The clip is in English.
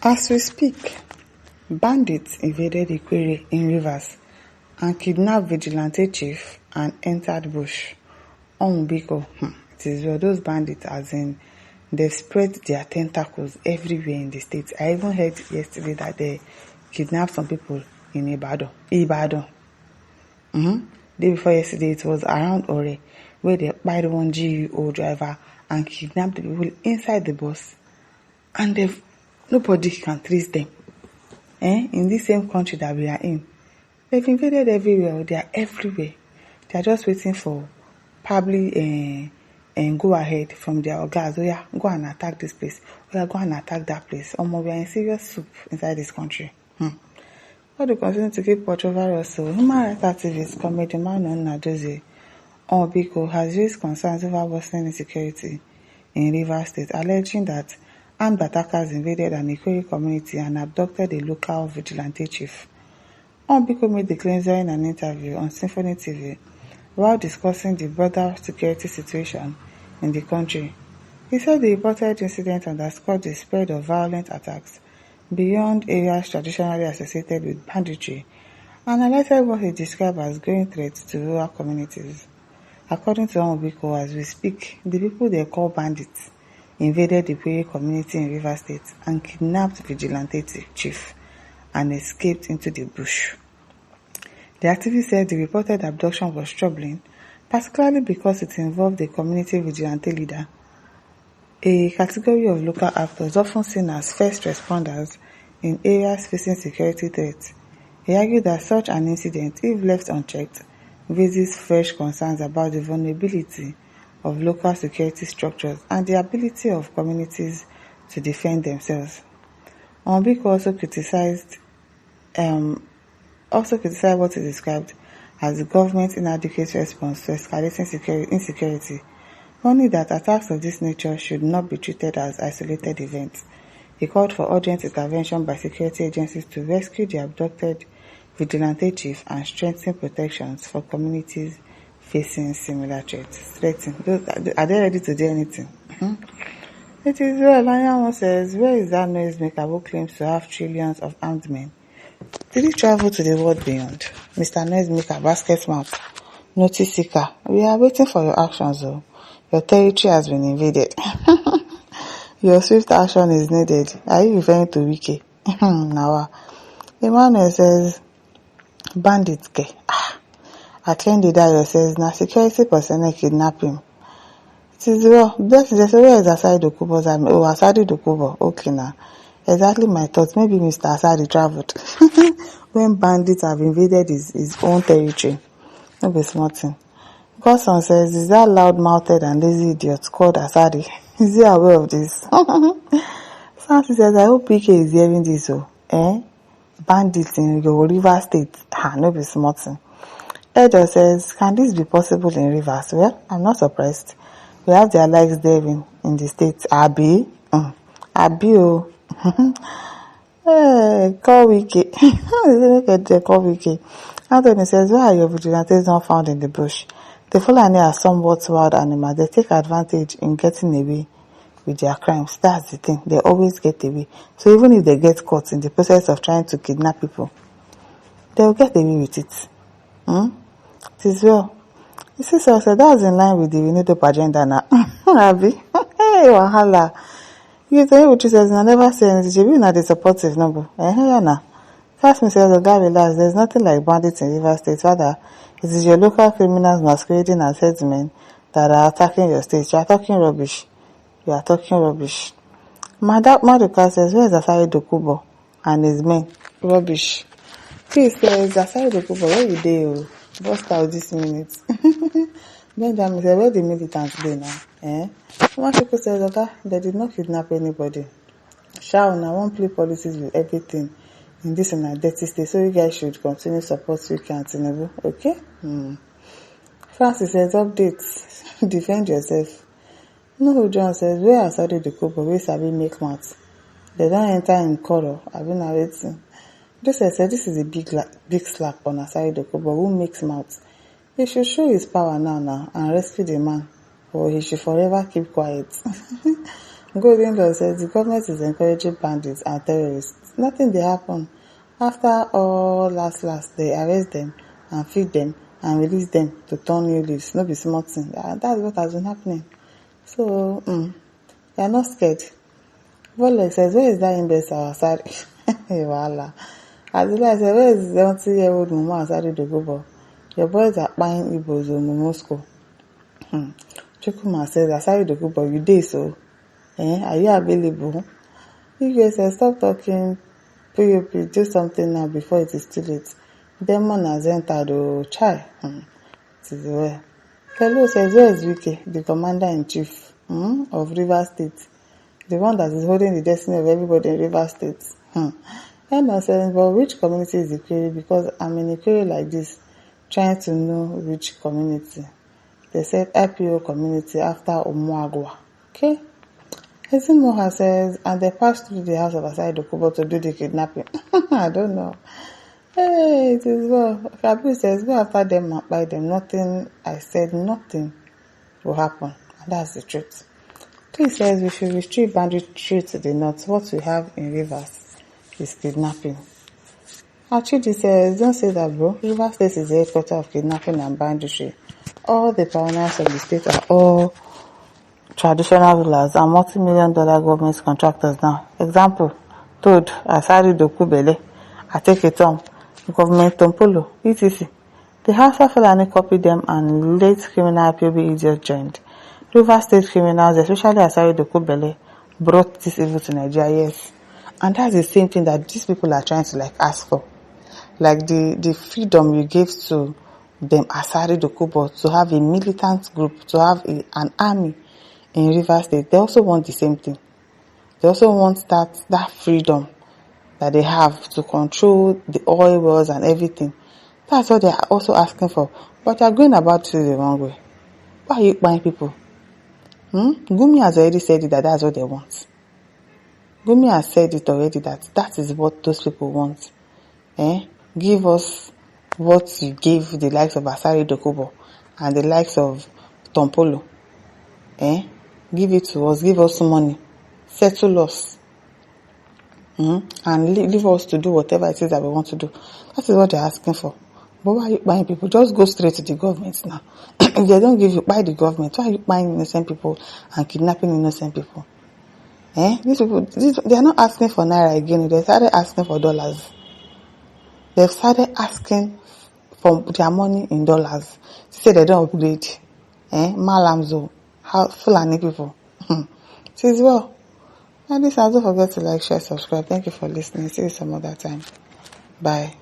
As we speak, bandits invaded Ikwerre in Rivers and kidnapped vigilante chief and entered bush. Biko, it is well, those bandits, as in, they've spread their tentacles everywhere in the state. I even heard yesterday that they kidnapped some people in Ibadan. Day before yesterday, it was around Ore, where they spied one GUO driver and kidnapped the people inside the bus. And nobody can trace them. In this same country that we are in. They've invaded everywhere. They are everywhere. They are just waiting for probably go ahead from their guys. Oh yeah, go and attack this place. Oh yeah, go and attack that place. We are in serious soup inside this country. But they continue to keep watch over us. So human rights activist comedian K1N Biko has raised concerns over worsening insecurity in Rivers State, alleging that armed attackers invaded an Ikwerre community and abducted a local vigilante chief. Biko made the claims during an interview on Symphony TV while discussing the broader security situation in the country. He said the reported incident underscored the spread of violent attacks beyond areas traditionally associated with banditry and highlighted what he described as growing threats to rural communities. According to Biko, as we speak, the people they call bandits invaded the Poed community in Rivers State and kidnapped vigilante chief and escaped into the bush. The activist said the reported abduction was troubling, particularly because it involved a community vigilante leader, a category of local actors often seen as first responders in areas facing security threats. He argued that such an incident, if left unchecked, raises fresh concerns about the vulnerability of local security structures and the ability of communities to defend themselves. Biko also criticized what he described as the government's inadequate response to escalating insecurity, warning that attacks of this nature should not be treated as isolated events. He called for urgent intervention by security agencies to rescue the abducted vigilante chief and strengthen protections for communities facing similar threats. Are they ready to do anything? It is well. Lion says, where is that noisemaker who claims to have trillions of armed men? Did he travel to the world beyond? Mr. Noisemaker, basket mouth, notice seeker. We are waiting for your actions though. Your territory has been invaded. Your swift action is needed. Are you referring to Wiki? Now, Emmanuel says, bandits ke. Atlendi Dayo says, na security personnel kidnap him. It is well. There's a way is Asadi Dokubo's Asadi Dokubo. Okay now. Exactly my thoughts. Maybe Mr. Asadi traveled. When bandits have invaded his own territory. No be small thing. Godson says, is that loud-mouthed and lazy idiot called Asadi? Is he aware of this? Santi says, I hope PK is hearing this. Bandits in your River State. No be small thing. Edo says, can this be possible in Rivers? Well, I'm not surprised. We have their lives there in the state. Abi? Abi, oh. Hey, call Wiki. Call Wiki. Anthony says, why are your vigilantes not found in the bush? The Fulani are somewhat wild animals. They take advantage in getting away with their crimes. That's the thing. They always get away. So even if they get caught in the process of trying to kidnap people, they'll get away with it. It is well. You see, so that's in line with the Unido agenda now. Abi? Hey, wahala. You tell what she says, I never say anything. She be not the supportive number. Now. First, me says, the guy relax. There's nothing like bandits in River State. Rather, it is your local criminals masquerading as headsmen that are attacking your state. You are talking rubbish. Maduka says, where is Asari Dokubo and his men? Rubbish. Please says, Asari Dokubo, where you dey? Bust out this minute. Benjamin said, where the militants dey now? One people says, okay, they did not kidnap anybody. Shall now won't play policies with everything in this and dirty state, so you guys should continue support Wiki Tinubu, okay? Francis says, updates, defend yourself. No, John says, where Asadi Dokubo, where Sabi make mouth? They don't enter in color. I've been narrating. Joseph said, this is a big slap on Asadi Dokubo who makes mouth. He should show his power now and rescue the man, or he should forever keep quiet. Golden Law says the government is encouraging bandits and terrorists. Nothing dey happen. After all, last, they arrest them and feed them and release them to turn new leaves. No be small thing. That's what has been happening. So, they are not scared. Volex says, where is that imbecile Asari? Wahala. Adila says, where is the 70-year-old Mumu Asari Dogobo? Your boys are buying Igbos in Moscow. Chukuma says, Asari Dogobo, you dey so? Are you available? Ikwerre says, stop talking. POP, do something now before it is too late. Demon has entered, oh, chai. It is well. Hello says, where is Wike, the commander-in-chief of Rivers State? The one that is holding the destiny of everybody in Rivers State. Nonsense, but which community is Ikwerre? Because I'm in Ikwerre like this, trying to know which community. They said IPO community after Omuagwa. Okay? Ezimoha says, and they passed through the house of Asari Dokubo to do the kidnapping. I don't know. Hey, it is well. Fabu says, go after them and buy them. Nothing, I said nothing will happen. And that's the truth. Please says, we should restrict banditry to the north. What we have in Rivers is kidnapping. Achidi says, don't say that, bro. Rivers State is the headquarters of kidnapping and banditry. All the pioneers of the state are all traditional rulers and multi-million-dollar government contractors now. Example, Poed, Asari Dokubele, Ateketom, Government Tompolo, etc. The Hausa Fulani copied them and late criminal POB idiots joined. River State criminals, especially Asari Dokubele, brought this evil to Nigeria, yes. And that's the same thing that these people are trying to ask for. Like the freedom you gave to them, Asari Dokubo, to have a militant group, to have an army in Rivers State. They also want the same thing. They also want that freedom that they have to control the oil wells and everything. That's what they are also asking for. But they are going about it the wrong way. Why are you buying people? Gumi has already said it that that's what they want. Gumi has said it already that is what those people want. Give us what you gave the likes of Asari Dokubo and the likes of Tompolo. Give it to us, give us some money, settle us, and leave us to do whatever it is that we want to do. That is what they're asking for. But why are you buying people? Just go straight to the government now. If they don't give you, buy the government. Why are you buying innocent people and kidnapping innocent people? These people, they are not asking for naira again. They started asking for dollars. They've started asking for their money in dollars. They say they don't upgrade. Malamzo. How Fulani people. It is well. And this, don't forget to like, share, subscribe. Thank you for listening. See you some other time. Bye.